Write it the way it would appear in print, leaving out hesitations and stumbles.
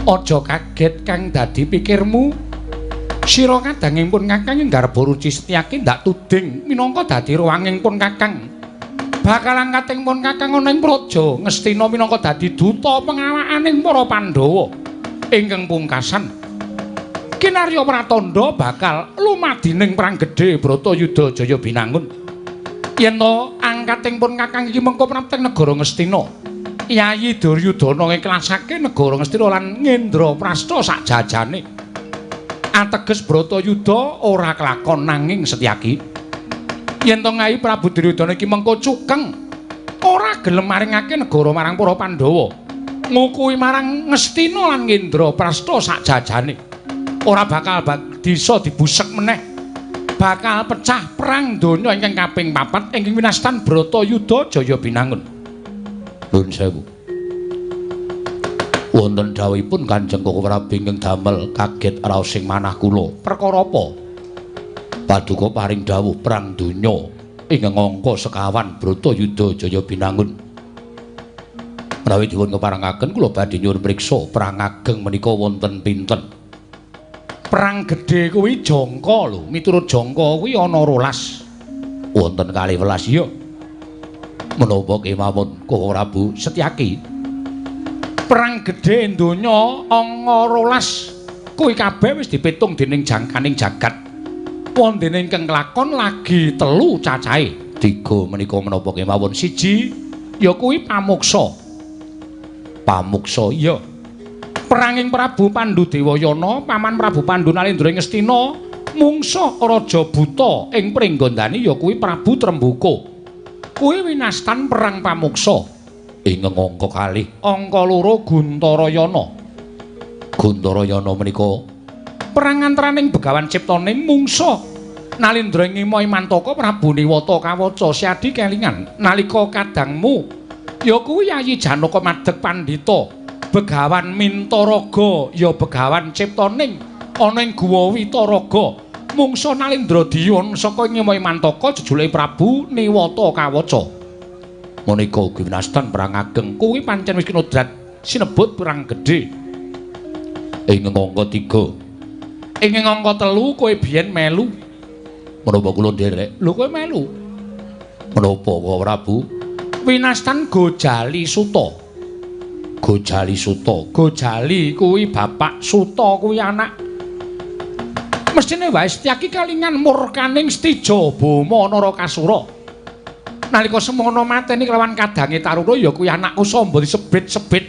Aja kaget kang dadi pikirmu. Sira kadangipun Kakang nggarap Ruci Setyaki ndak tuding minangka dadi ruwangipun Kakang. Bakal angkatingipun Kakang ana ing praja Ngastina minangka dadi duta pengawakaning para Pandhawa. Ingkang pungkasan Kinarya Pratandha bakal lumadining perang gedhe Bratayuda Jaya Binangun. Yen to angkatingipun Kakang iki mengko prapteng negara Ngastina, Yayi Duryudana ngiklasake negara Ngastina lan Ngendraprastha sak jajane. Ateges Bratayuda ora kelakon nanging Setyaki. Yen to Nyai Prabu Duryudana iki mengko cukeng ora gelem maringake negara marang para Pandhawa, ngukuhi marang Ngastina lan Ngendraprastha sak jajane. Ora bakal bisa dibusek meneh. Bakal pecah perang donya ingkang kaping 4 ingkang winastan Bratayuda Jaya Binangun. Nuwun sewu. Wonten dawuhipun Kanjeng Koko Prabu ingkang damel kaget raosing manah kula. Perkara apa? Paduka paring dawuh perang donya ingkang angka sekawan Bratayuda Jaya Binangun. Menawi dipun keparengaken kula badhe nyuwun priksa perang ageng menika wonten pinten? Perang gedhe kuwi jangka lho, miturut jangka kuwi ana 12. Wonten 12 ya. Menapa kemawon Koko Prabu Setyaki? Perang gedhe donya angka 12 kuwi kabeh wis dipitung dening jangkaning jagat. Wondene ingkang kelakon lagi 3 cacahe. 3 menika menapa kemawon? 1 ya kuwi pamuksa. Pamuksa iya. Peranging Prabu Pandudewayana paman Prabu Pandu Nalendra ing Ngastina mungsuh Raja Buta ing Pringgandani ya kuwi Prabu Trembuka. Kuwi winastan perang pamuksa. Ing angka 2, angka 2 Guntarayana. Guntarayana menika perang antaraning Begawan Ciptaning mungsuh Nalendra ing Mantaka Prabu Niwata Kawaca Siadi kelingan nalika kadangmu ya kuwi Yayi Janaka Madeg Pandhita. Begawan Mintaraga ya Begawan Ciptaning ana ing Guwa Witaraga mungsuh Nalendra Diyon saka ing Mantaka jejulake Prabu Niwata Kawaca. Menika ugi winastan perang ageng kuwi pancen wis kinodrat sinebut perang gedhe. Ing angka 3. Ing angka 3 kowe biyen melu. Menapa kula nderek? Lho kowe melu. Menapa Koko Prabu? Winastan Gojali Suta. Gojali Suta. Gojali kuwi bapak, Suta kuwi anak. Mestine wae Setyaki kalingan murkaning Stija Bama Narakasura. Nalika semono mateni kelawan kadange Taruna ya kuwi anakku samba disebit-sebit